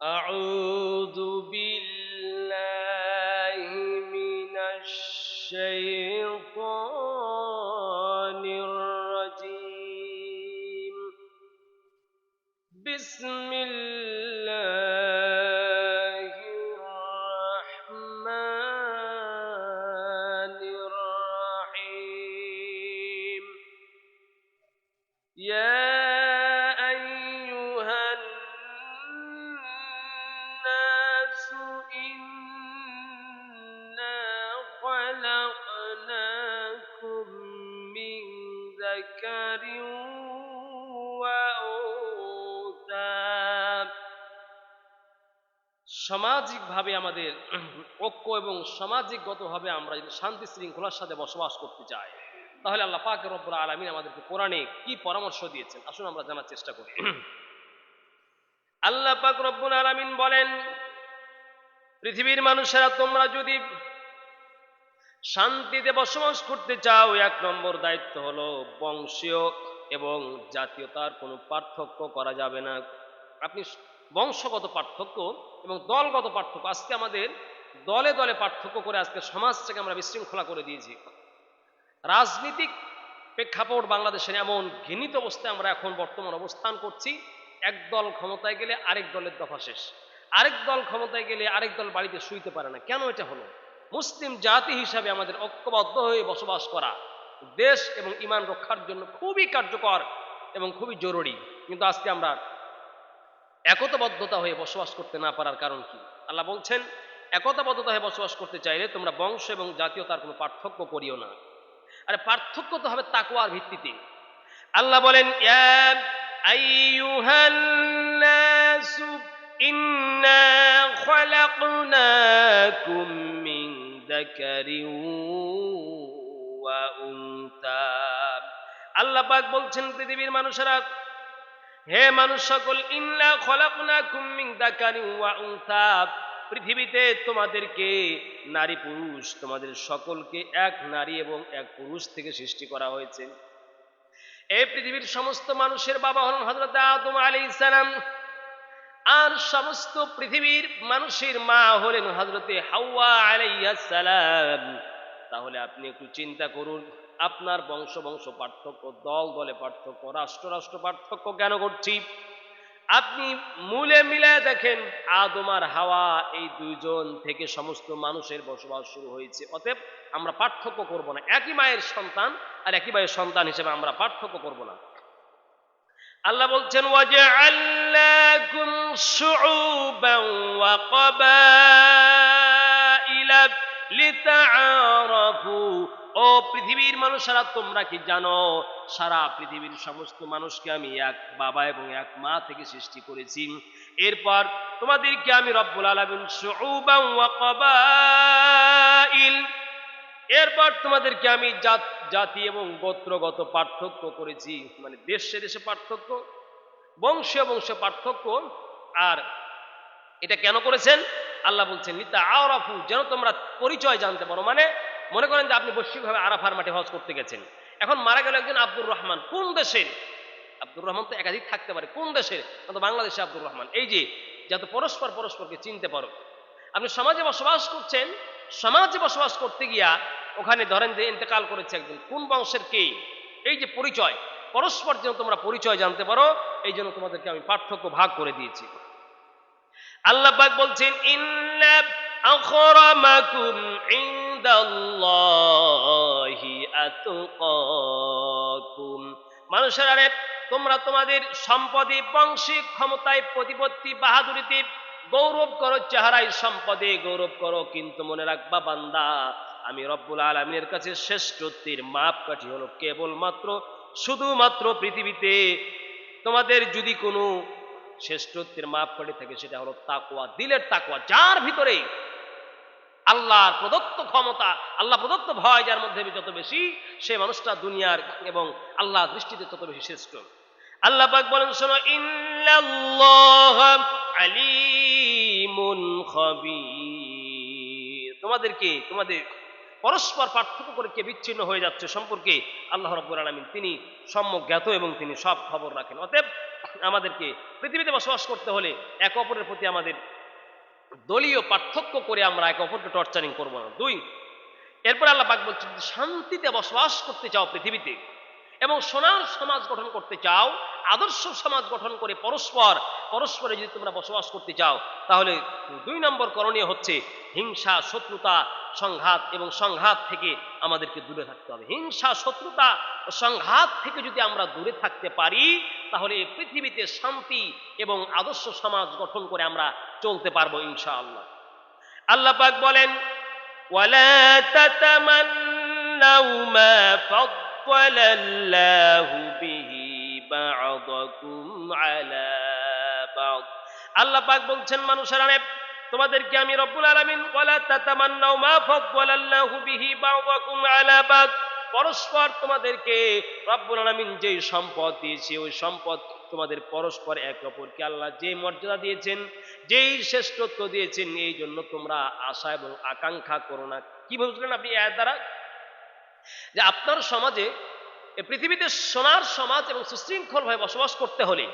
أعوذ بالله من الشيطان الرجيم. بسم الله الرحمن الرحيم. يا أيها الناس إنا خلقناكم من ذكر وأنثى। সামাজিকভাবে আমাদের ঐক্য এবং সামাজিকগতভাবে আমরা যদি শান্তি শৃঙ্খলার সাথে বসবাস করতে চাই, তাহলে আল্লাহ পাক রব্বুল আলামিন আমাদেরকে কোরআনে কি পরামর্শ দিয়েছেন আসুন আমরা জানার চেষ্টা করি। আল্লাহ পাক রব্বুল আলামিন বলেন, পৃথিবীর মানুষেরা তোমরা যদি শান্তিতে বসবাস করতে চাও, এক নম্বর দায়িত্ব হলো বংশীয় এবং জাতীয়তার কোনো পার্থক্য করা যাবে না। আপনি বংশগত পার্থক্য এবং দলগত পার্থক্য, আজকে আমাদের দলে দলে পার্থক্য করে আজকে সমাজটাকে আমরা বিশৃঙ্খলা করে দিয়েছি। রাজনীতিক প্রেক্ষাপট বাংলাদেশের এমন ঘৃণিত অবস্থায় আমরা এখন বর্তমান অবস্থান করছি, এক দল ক্ষমতায় গেলে আরেক দলের দফা শেষ, আরেক দল ক্ষমতায় গেলে আরেক দল বাড়িতে শুইতে পারে না। কেন এটা হলো? মুসলিম জাতি হিসাবে আমাদের ঐক্যবদ্ধ হয়ে বসবাস করা দেশ এবং ঈমান রক্ষার জন্য খুবই কার্যকর এবং খুবই জরুরি। কিন্তু আজকে আমরা একতাবদ্ধতা হয়ে বসবাস করতে না পারার কারণ কি? আল্লাহ বলছেন, একতাবদ্ধতা হয়ে বসবাস করতে চাইলে তোমরা বংশ এবং জাতীয়তার কোনো পার্থক্য করিও না। আরে পার্থক্য তো হবে তাকওয়ার ভিত্তিতে। আল্লাহ বলেন, ইয়া আইয়ুহান নাসু ইন্না খালাকনাকুম মিন যাকারিন ওয়া উনসা। আল্লাহ পাক বলছেন, পৃথিবীর মানুষেরা, হে মানুষ সকল, ইন্না খলাকনাকুম মিন যাকারিন ওয়া উনসা, পৃথিবীতে তোমাদেরকে নারী পুরুষ তোমাদের সকলকে এক নারী এবং এক পুরুষ থেকে সৃষ্টি করা হয়েছে। এই পৃথিবীর সমস্ত মানুষের বাবা হলেন হযরত আদম আলাইহিস সালাম, আর সমস্ত পৃথিবীর মানুষের মা হলেন হযরতে হাওয়া আলাইহিস সালাম। তাহলে আপনি একটু চিন্তা করুন, আপনার বংশ বংশ পার্থক্য, দল দলে পার্থক্য, রাষ্ট্র রাষ্ট্র পার্থক্য কেন করছি? আপনি মূলে মিলায় দেখেন, আদম আর হাওয়া এই দুইজন থেকে সমস্ত মানুষের বসবাস শুরু হয়েছে। অতএব আমরা পার্থক্য করব না, একই মায়ের সন্তান আর একই ভাইয়ের সন্তান হিসেবে আমরা পার্থক্য করব না। আল্লাহ বলছেন, ওয়াজআলনাকুম শুউবান ওয়া ক্বাবাইলা লিতাআরাফু। ও পৃথিবীর মানুষেরা, তোমরা কি জানো সারা পৃথিবীর সমস্ত মানুষকে আমি এক বাবা এবং এক মা থেকে সৃষ্টি করেছি। এরপর তোমাদেরকে আমি রব্বুল আলামিন শুউবান ওয়া ক্বাবাইল, এরপর তোমাদেরকে আমি জাতি এবং গোত্রগত পার্থক্য করেছি, মানে দেশে দেশে পার্থক্য, বংশীয় বংশ পার্থক্য। আর এটা কেন করেছেন? আল্লাহ বলছেন, লিতা আরাফু, যেন তোমরা পরিচয় জানতে পারো। মানে মনে করেন যে আপনি বৈশ্বিকভাবে আরাফার মাঠে হজ করতে গেছেন, এখন মারা গেল একজন আব্দুর রহমান, কোন দেশের? আব্দুর রহমান তো একাধিক থাকতে পারে, কোন দেশের? তো বাংলাদেশে আব্দুর রহমান। এই যে যাতে পরস্পর পরস্পরকে চিনতে পারো। আপনি সমাজে বসবাস করছেন, সমাজে বসবাস করতে গিয়া ওখানে ধরেন যে ইন্তেকাল করেছে একজন, কোন বংশের কে, এই যে পরিচয়, পরস্পর যেন তোমরা পরিচয় জানতে পারো, এই জন্য তোমাদেরকে আমি পার্থক্য ভাগ করে দিয়েছি। আল্লাহ পাক বলছেন, ইন্না আখরামাকুম ইনদাল্লাহি আতকাকুম। মানুষেরা রে, তোমরা তোমাদের সম্পদে, বংশিক ক্ষমতায়, প্রতিপত্তি, বাহাদুরিতে গৌরব করো, চেহারায় সম্পদে গৌরব করো, কিন্তু মনে রাখবা বান্দা, আমি রব্বুল আলামিনের কাছে শ্রেষ্ঠত্বের মাপকাঠি হলো কেবলমাত্র, শুধুমাত্র পৃথিবীতে তোমাদের যদি কোনো শ্রেষ্ঠত্বের মাপকাঠি থাকে, সেটা হলো তাকওয়া, দিলের তাকওয়া। যার ভিতরে আল্লাহর প্রদত্ত ক্ষমতা, আল্লাহ প্রদত্ত ভয় যার মধ্যে যত বেশি, সে মানুষটা দুনিয়ার এবং আল্লাহর দৃষ্টিতে তত বেশি শ্রেষ্ঠ। আল্লাহ পাক বলেন, শোনো, ইন্নাল্লাহা আলিমুন খাবীর, তোমাদের পরস্পর পার্থক্য করে কে বিচ্ছিন্ন হয়ে যাচ্ছে সম্পর্কে আল্লাহ রাব্বুল আলামিন তিনি সম্যক জ্ঞাত এবং তিনি সব খবর রাখেন। অতএব আমাদেরকে পৃথিবীতে বসবাস করতে হলে একে অপরের প্রতি আমাদের দলীয় পার্থক্য করে আমরা একে অপরকে টর্চারিং করব না। 2, এরপর আল্লাহ পাক বলছেন শান্তিতে বসবাস করতে চাও পৃথিবীতে এবং সোনার সমাজ গঠন করতে চাও, আদর্শ সমাজ গঠন করে পরস্পরে যদি তোমরা বসবাস করতে চাও, তাহলে 2 নম্বর করণীয় হচ্ছে হিংসা, শত্রুতা, সংঘাত এবং সংঘাত থেকে আমাদেরকে দূরে থাকতে হবে। হিংসা, শত্রুতা ও সংঘাত থেকে যদি আমরা দূরে থাকতে পারি, তাহলে এই পৃথিবীতে শান্তি এবং আদর্শ সমাজ গঠন করে আমরা চলতে পারবো ইনশাআল্লাহ। আল্লাহ পাক বলেন ওয়ালা তাতামান্নাউ মা فضل الله به بعضكم على بعض। আল্লাহ পাক বলছেন মানুষেরা তোমাদেরকে আমি রব্বুল আলামিন ওয়ালা তাতামান্নাউ মা ফাদদালাল্লাহু বিহি বা'দাকুম আলা বা'দ, পরস্পর তোমাদেরকে রব্বুল আলামিন যেই সম্পদ দিয়েছে ওই সম্পদ তোমাদের পরস্পর একে অপরকে আল্লাহ যে মর্যাদা দিয়েছেন, যেই শ্রেষ্ঠত্ব দিয়েছেন, এই জন্য তোমরা আশা এবং আকাঙ্ক্ষা করো না। কি বুঝলেন আপনি এর দ্বারা? যে আপনার সমাজে পৃথিবীতে সোনার সমাজ এবং সুশৃঙ্খলভাবে বসবাস করতে হলে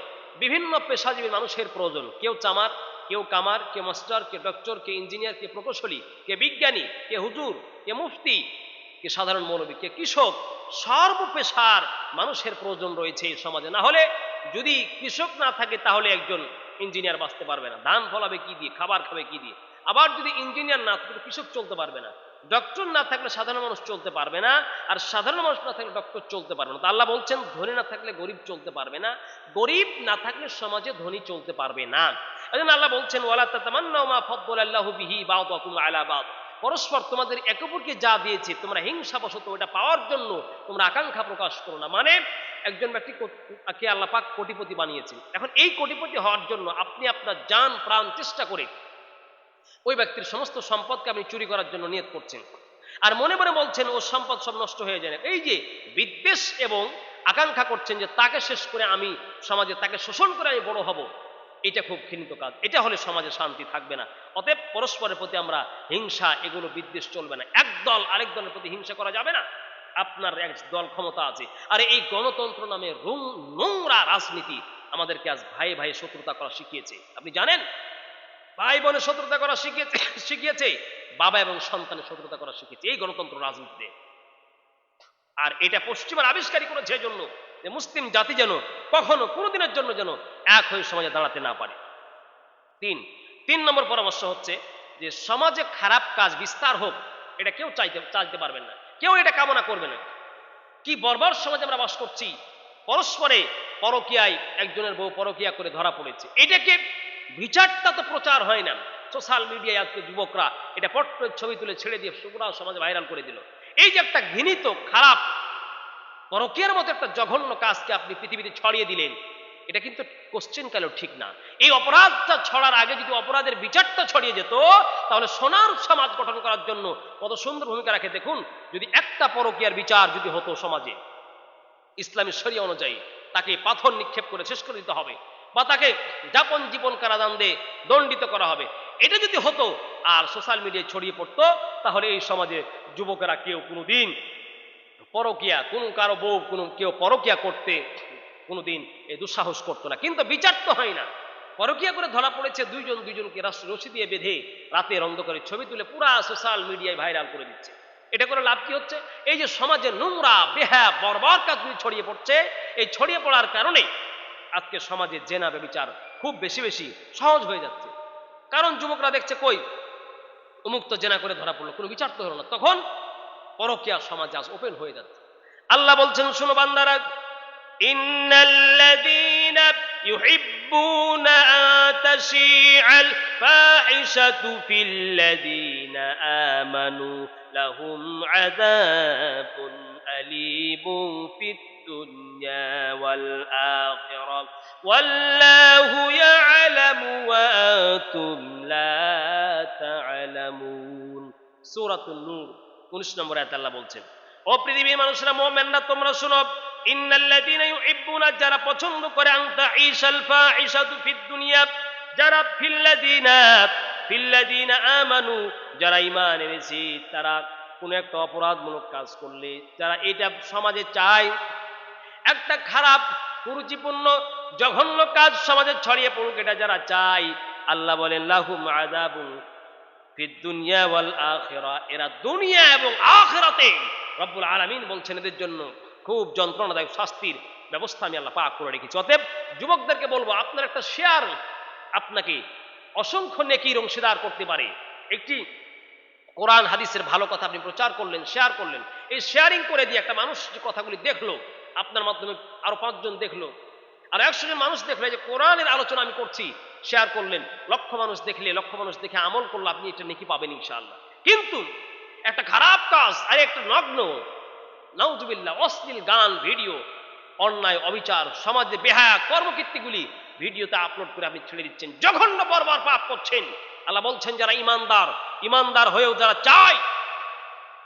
বিভিন্ন পেশাজীবী মানুষের প্রয়োজন। কেউ চামার, কেউ কামার, কে মাস্টার, কে ডক্টর, কে ইঞ্জিনিয়ার, কে প্রকৌশলী, কে বিজ্ঞানী, কে হুজুর, কে মুফতি, কে সাধারণ মৌলবী, কে কৃষক, সর্বপেশার মানুষের প্রয়োজন রয়েছে এই সমাজে। না হলে যদি কৃষক না থাকে তাহলে একজন ইঞ্জিনিয়ার বাঁচতে পারবে না। ধান ফলাবে কি দিয়ে, খাবার খাবে কি দিয়ে? আবার যদি ইঞ্জিনিয়ার না থাকে কৃষক চলতে পারবে না, ডক্টর না থাকলে সাধারণ মানুষ চলতে পারবে না, আর সাধারণ মানুষ না থাকলে ডক্টর চলতে পারবে না। তো আল্লাহ বলছেন ধনী না থাকলে গরিব চলতে পারবে না, গরিব না থাকলে সমাজে ধনী চলতে পারবে না। এজন্য আল্লাহ বলছেন ওয়ালা তাতামান্নাউ মা ফাদদালাল্লাহু বিহি বা'দাকুম আলা বা'দ, পরস্পর তোমাদের একে অপরকে যা দিয়েছে তোমরা হিংসাবশত ওটা পাওয়ার জন্য তোমরা আকাঙ্ক্ষা প্রকাশ করো না। মানে একজন ব্যক্তিকে আল্লাহ পাক কোটিপতি বানিয়েছেন, এখন এই কোটিপতি হওয়ার জন্য আপনি আপনার জান প্রাণ চেষ্টা করে ওই ব্যক্তির সমস্ত সম্পদকে আপনি চুরি করার জন্য নিয়ত করছেন, আর মনে মনে বলছেন ও সম্পদ সব নষ্ট হয়ে যায়। এই যে বিদ্বেষ এবং আকাঙ্ক্ষা করছেন যে তাকে শেষ করে আমি সমাজে তাকে শোষণ করে আমি বড় হব, এটা খুব ঘৃণিত কাজ। এটা হলে সমাজে শান্তি থাকবে না। অতএব পরস্পরের প্রতি আমরা হিংসা, এগুলো বিদ্বেষ চলবে না। এক দল আরেক দলের প্রতি হিংসা করা যাবে না। আপনার এক দল ক্ষমতা আছে, আর এই গণতন্ত্র নামে নোংরা রাজনীতি আমাদেরকে আজ ভাই ভাই শত্রুতা করা শিখিয়েছে। আপনি জানেন, ভাই বোনে শত্রুতা করা শিখিয়েছে, বাবা এবং সন্তানের শত্রুতা করা শিখিয়েছে এই গণতন্ত্র রাজনীতিতে। আর এটা পশ্চিমার আবিষ্কারই করেছে জন্য যে মুসলিম জাতি যেন কখনো কোনোদিনের জন্য যেন এক হয়ে সমাজে দাঁড়াতে না পারে। 3 নম্বর পরামর্শ হচ্ছে যে সমাজে খারাপ কাজ বিস্তার হোক, এটা কেউ চাইতে পারবেন না, কেউ এটা কামনা করবে না। কি বর্বর সমাজে আমরা বাস করছি, পরস্পরে পরকীয়ায় একজনের বউ পরকীয়া করে ধরা পড়েছে, এটাকে বিচারটা তো প্রচার হয় না। সোশ্যাল মিডিয়ায় আজকে যুবকরা এটা পট্ট ছবি তুলে ছেড়ে দিয়ে পুরো সমাজে ভাইরাল করে দিল। এই যে একটা ঘৃণিত খারাপ পরকীয়ার মতো একটা জঘন্য কাজকে আপনি পৃথিবীতে ছড়িয়ে দিলেন, এটা কিন্তু কোশ্চেন কালেও ঠিক না। এই অপরাধটা ছড়ার আগে যদি অপরাধের বিচারটা ছড়িয়ে যেত, তাহলে সোনার সমাজ গঠন করার জন্য কত সুন্দর ভূমিকা রাখে। দেখুন, যদি একটা পরকীয়ার বিচার যদি হতো সমাজে ইসলামী শরিয়া অনুযায়ী, তাকে পাথর নিক্ষেপ করে শেষ করে দিতে হবে বা তাকে যাপন জীবন কারাদণ্ড দিয়ে দণ্ডিত করা হবে, এটা যদি হতো আর সোশ্যাল মিডিয়ায় ছড়িয়ে পড়তো, তাহলে এই সমাজে যুবকেরা কেউ কোনোদিন পরকীয়া, কোনো কারো বউ কেউ পরকীয়া করতে কোনোদিন এই দুঃসাহস করতো না। কিন্তু বিচার তো হয় না। পরকীয়া করে ধরা পড়েছে দুইজনকে রশি দিয়ে বেঁধে রাতের অন্ধকারে ছবি তুলে পুরা সোশ্যাল মিডিয়ায় ভাইরাল করে দিচ্ছে। এটা করে লাভ কি হচ্ছে? এই যে সমাজে নোংরা বেহায়া বর্বর কাজগুলি ছড়িয়ে পড়ছে, এই ছড়িয়ে পড়ার কারণে আজকে সমাজে জেনা ব্যভিচার খুব বেশি সহজ হয়ে যাচ্ছে। কারণ যুবকরা দেখছে কই উন্মুক্ত জেনা করে ধরা পড়লো, কোনো বিচার তো হলো না, তখন পরকীয়া সমাজ আজ ওপেন হয়ে যাচ্ছে। আল্লাহ বলছেন, শুনো বান্দারা, ইন্নাল্লাযীনা ইউহিব্বুনা আন তাশীআল ফাহিশাতু ফিল্লাযীনা আমানু লাহুম আযাবুন আলীমুন ফিদ দুনিয়া ওয়াল আখিরাহ ওয়াল্লাহু ইয়ালামু ওয়া আনতুম লা তা'লামুন। সূরাতুন নূর 19 নম্বর আয়াতে আল্লাহ বলছেন, ও পৃথিবীর মানুষরা, মুমিনরা, তোমরা শুনো, ইন্নাল্লাযীনা ইউহিব্বুনা, যারা পছন্দ করে, আন তাঈশাল ফাহিশাতু ফিদ দুনিয়া, যারা ফিল্লাযীনা আমানু, যারা ঈমান এনেছে তারা কোনো একটা অপরাধমূলক কাজ করলে, যারা এটা সমাজে চায় একটা খারাপ কুরুচিপূর্ণ জঘন্য কাজ সমাজে ছড়িয়ে পড়ুক, এটা যারা চায়, আল্লাহ বলেন লাহুম আযাবুন ফিদ দুনিয়া ওয়াল আখিরা, এরা দুনিয়া এবং আখিরাতে রব্বুল আলামিন বলছেন এদের জন্য খুব যন্ত্রণাদায়ক শাস্তির ব্যবস্থা আমি আল্লাহ পাক করে রেখেছি। অতএব যুবকদেরকে বলবো, আপনার একটা শেয়ার আপনাকে অসংখ্য নেকির অংশীদার করতে পারে। একটি কোরআন হাদিসের ভালো কথা আপনি প্রচার করলেন, শেয়ার করলেন, এই শেয়ারিং করে দিয়ে একটা মানুষ যে কথাগুলি দেখলো, আপনার মাধ্যমে আরো 5 জন দেখলো, আর 100 জন মানুষ দেখলে যে কোরআনের আলোচনা আমি করছি, শেয়ার করলেন, লক্ষ মানুষ দেখলে, লক্ষ মানুষ দেখে আমল করলো, আপনি এটা নেকি পাবেন ইনশাআল্লাহ। কিন্তু একটা খারাপ কাজ আর একটা নগ্ন নাউজুবিল্লাহ অশ্লীল গান, ভিডিও, অন্যায় অবিচার, সমাজে বেহায়া কর্মকীর্তিগুলি ভিডিওতে আপলোড করে আপনি ছেড়ে দিচ্ছেন, জঘন্য বর্বর পাপ করছেন। আল্লাহ বলছেন যারা ইমানদার হয়েও যারা চায়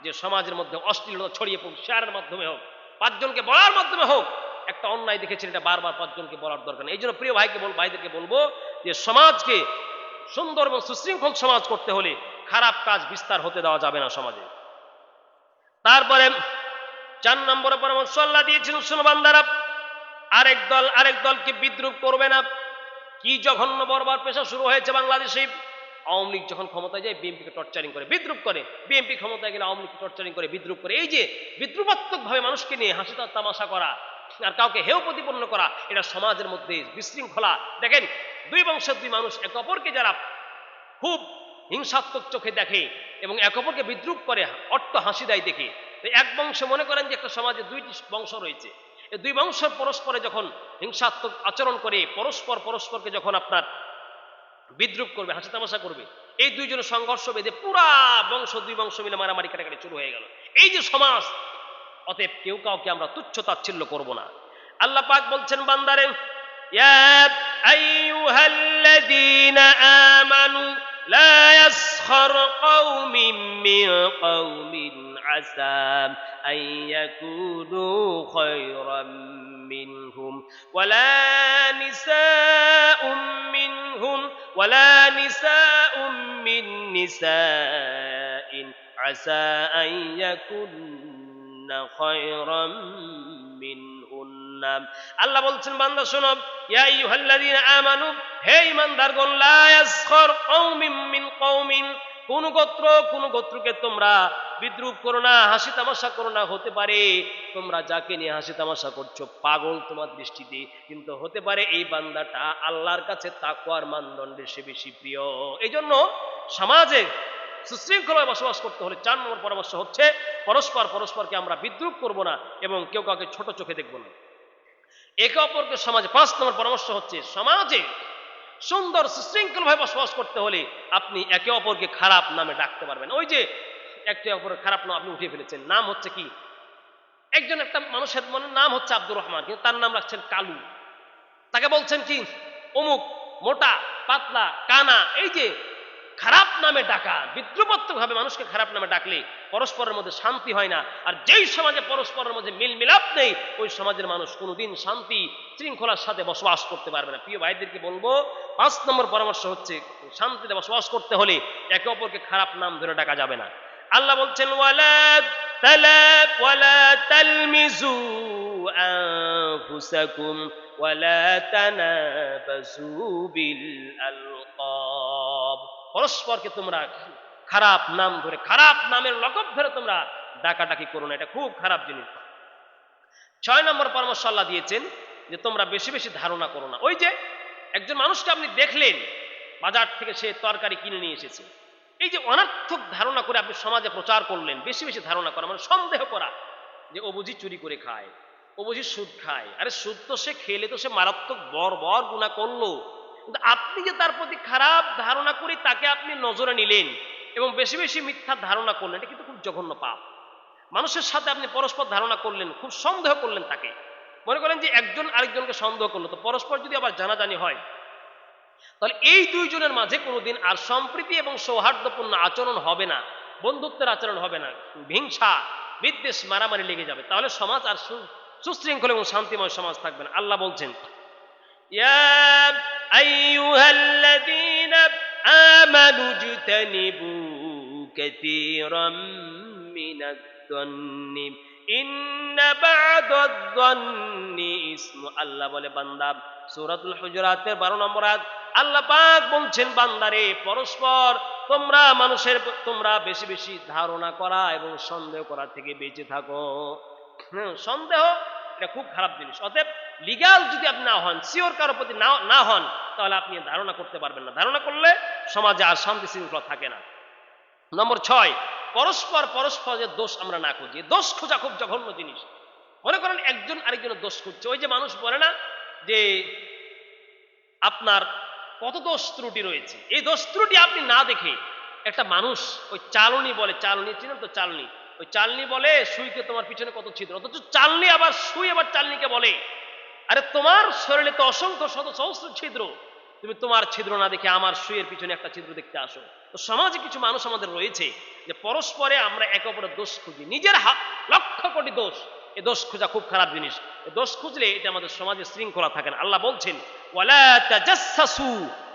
যে সমাজের মধ্যে অশ্লীলতা ছড়িয়ে পড়ুক, শেয়ারের মাধ্যমে হোক, 5 জনকে বলার মাধ্যমে হোক, একটা অন্যায় দেখেছেন এটা বারবার 5 জনকে বলার দরকার নেই। এই জন্য প্রিয় ভাইদেরকে বলবো যে সমাজকে সুন্দর এবং সুশৃঙ্খল সমাজ করতে হলে খারাপ কাজ বিস্তার হতে দেওয়া যাবে না সমাজে। তারপরে 4 নম্বরে পরামর্শ আল্লাহ দিয়েছেন, শোনো বান্দারা, আরেক দলকে বিদ্রুপ করবে না। কি জঘন্য বর্বর পেশা শুরু হয়েছে বাংলাদেশে। আওয়ামী লীগ যখন ক্ষমতায় যায় বিএনপিকে টর্চারিং করে, বিদ্রুপ করে, বিএনপি ক্ষমতায় গেলে আওয়ামী লীগকে টর্চারিং করে, বিদ্রুপ করে। এই যে বিদ্রুপাত্মক ভাবে মানুষকে নিয়ে হাসি তামাশা করা আর কাউকে হেয় প্রতিপন্ন করা, এটা সমাজের মধ্যে বিশৃঙ্খলা। দেখেন, 2 বংশের 2 মানুষ একে অপরকে যারা খুব হিংসাত্মক চোখে দেখে এবং একে অপরকে বিদ্রুপ করে, অট্ট হাসি দেয় দেখে, এক বংশ মনে করেন যে একটা সমাজে 2টি বংশ রয়েছে, এই 2 বংশ পরস্পরে যখন হিংসাত্মক আচরণ করে, পরস্পরকে যখন আপনার বিদ্রুপ করবে, হাসি তামাশা করবে, এই 2 জনের সংঘর্ষ বেঁধে পুরা বংশ 2 বংশ মিলে মারামারি কাটাকাটি শুরু হয়ে গেল। এই যে সমাজ, অতএব কেউ কাউকে আমরা তুচ্ছ তাচ্ছিল্য করব না। আল্লাহ পাক বলছেন বান্দারে, ইয়া আইয়ুহাল্লাযীনা আমানু লা ইয়াসখার কওমিন মিন কওমিন আসা আন ইয়াকুনু খায়রাম মিনহুম ওয়ালা নিসাউম মিন নিসাইন আসা আন ইয়াকুননা খায়রাম মিনহুন্না। আল্লাহ বলছেন বান্দা শোনো, ইয়া আইয়ুহাল্লাযীনা আমানু, হে ঈমানদারগণ, লা ইয়াসখার কওমিন মিন কওমিন, কোন গোত্রকে তোমরা বিদ্রুপ করো না, হাসি তামাশা করো না। হতে পারে তোমরা যাকে নিয়ে হাসি তামাশা করছো পাগল তোমার দৃষ্টিতে, কিন্তু হতে পারে এই বান্দাটা আল্লাহর কাছে তাকওয়ার মানদণ্ডে সে বেশি প্রিয়। এই জন্য সমাজে সুশৃঙ্খলায় বসবাস করতে হলে 4 নম্বর পরামর্শ হচ্ছে পরস্পরকে আমরা বিদ্রুপ করব না এবং কেউ কাউকে ছোট চোখে দেখব না, একে অপরকে সমাজে। 5 নম্বর পরামর্শ হচ্ছে সমাজে সুন্দর সুশৃঙ্খল ভাবে বসবাস করতে হলে আপনি একে অপরকে খারাপ নামে ডাকতে পারবেন। ওই যে একে অপরের খারাপ নাম আপনি উঠিয়ে ফেলেছেন, নাম হচ্ছে কি, একটা মানুষের মনে নাম হচ্ছে আব্দুর রহমান, কিন্তু তার নাম রাখছেন কালু। তাকে বলছেন কি অমুক, মোটা, পাতলা, কানা। এই যে খারাপ নামে ডাকা, বিদ্রুপাত্মক ভাবে মানুষকে খারাপ নামে ডাকলে পরস্পরের মধ্যে শান্তি হয় না। আর যেই সমাজে পরস্পরের মধ্যে মিলাপ নেই, ওই সমাজের মানুষ কোনোদিন শান্তি শৃঙ্খলার সাথে বসবাস করতে পারবে না। প্রিয় ভাইদেরকে বলবো, 5 নম্বর পরামর্শ হচ্ছে শান্তিতে বসবাস করতে হলে একে অপরকে খারাপ নাম ধরে ডাকা যাবে না। আল্লাহ বলছেন ওয়ালা তালমিজু আনফুসাকুম ওয়ালা তানাবাজু বিল আলকাব, পরস্পরকে তোমরা খারাপ নাম ধরে, খারাপ নামের লকব ধরে তোমরা ডাকাডাকি করো না, এটা খুব খারাপ জিনিস। 6 নম্বর পরামর্শ আল্লাহ দিয়েছেন যে তোমরা বেশি বেশি ধারণা করো না। ওই যে একজন মানুষকে আপনি দেখলেন বাজার থেকে সে তরকারি কিনে নিয়ে এসেছে, এই যে অনর্থক ধারণা করে আপনি সমাজে প্রচার করলেন, বেশি বেশি ধারণা করা মানে সন্দেহ করা যে ও বুঝি চুরি করে খায়, ও বুঝি সুদ খায়। আরে সুদ তো সে খেলে তো সে মারাত্মক বর্বর গুনাহ করলো, কিন্তু আপনি যে তার প্রতি খারাপ ধারণা করে তাকে আপনি নজরে নিলেন এবং বেশি বেশি মিথ্যা ধারণা করলেন, এটা কিন্তু খুব জঘন্য পাপ। মানুষের সাথে আপনি পরস্পর ধারণা করলেন, খুব সন্দেহ করলেন তাকে। মনে করেন যে একজন আরেকজনকে সন্দেহ করলো, তো পরস্পর যদি আবার জানাজানি হয়, তাহলে এই 2 জনের মাঝে কোনোদিন আর সম্প্রীতি এবং সৌহার্দ্যপূর্ণ আচরণ হবে না, বন্ধুত্বের আচরণ হবে না, হিংসা বিদ্বেষ মারামারি লেগে যাবে। তাহলে সমাজ আর সুশৃঙ্খল এবং শান্তিময় সমাজ থাকবে না। আল্লাহ বলছেন, ইয়া আইয়ুহাল্লাযীনা আমানু ইজতানিবু কাসীরাম মিনাদ-দন্নি ইন্না বা'দাদ-দন্নি ইসমু। আল্লাহ বলে বান্দা, সূরাতুল হুজুরাতের 12 নম্বর আয়াত, আল্লাহ পাক বলছেন বান্দারে পরস্পর তোমরা বেশি বেশি ধারণা করা এবং সন্দেহ করা থেকে বেঁচে থাকো। সন্দেহ এটা খুব খারাপ জিনিস। অতএব লিগ্যাল যদি আপনি না হন, সিওর কারোর প্রতি না হন, তাহলে আপনি ধারণা করতে পারবেন না। ধারণা করলে সমাজে আর শান্তি শৃঙ্খলা থাকে না। নম্বর 6, পরস্পর যে দোষ আমরা না খুঁজি। দোষ খোঁজা খুব জঘন্য জিনিস। মনে করেন একজন আরেকজনের দোষ খুঁজছে। ওই যে মানুষ বলে না যে আপনার কত দোষ ত্রুটি রয়েছে, এই দোষ ত্রুটি আপনি না দেখে একটা মানুষ ওই চালনি বলে, চালনি চিনেন তো? চালনি, ওই চালনি বলে সুইকে তোমার পিছনে কত ছিদ্র, অথচ চালনি আবার সুই আবার চালনিকে বলে আরে তোমার শরীরে তো অসংখ্য শত সহস্র ছিদ্র, তুমি তোমার ছিদ্র না দেখে আমার সুইয়ের পিছনে একটা ছিদ্র দেখতে আসো। তো সমাজে কিছু মানুষ আমাদের রয়েছে যে পরস্পরে আমরা একে অপরের দোষ খুঁজি, নিজের লক্ষ কোটি দোষ। এই দোষ খোঁজা খুব খারাপ জিনিস। এই দোষ খুঁজলে এটা আমাদের সমাজে শৃঙ্খলা থাকে না। আল্লাহ বলছেন ওয়ালা তাজাসসু,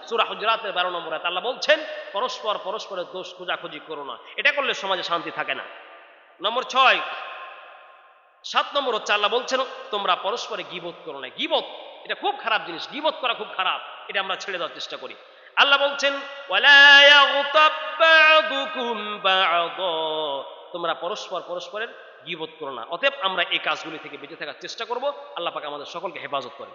সূরা হুজুরাতের 12 নম্বর আয়াত, আল্লাহ বলছেন পরস্পরের দোষ খোঁজাখুঁজি করো না। এটা করলে সমাজে শান্তি থাকে না। নম্বর 7 নম্বর হচ্ছে আল্লাহ বলছেন তোমরা পরস্পরে গীবত করো না। গীবত এটা খুব খারাপ জিনিস, গীবত করা খুব খারাপ, এটা আমরা ছেড়ে দেওয়ার চেষ্টা করি। আল্লাহ বলছেন ওয়ালা ইয়াগতাব বা'দুকুম বা'দা, তোমরা পরস্পরের গীবত করো না। অতএব আমরা এই কাজগুলি থেকে বেঁচে থাকার চেষ্টা করব। আল্লাহ পাক আমাদের সকলকে হেফাজত করে।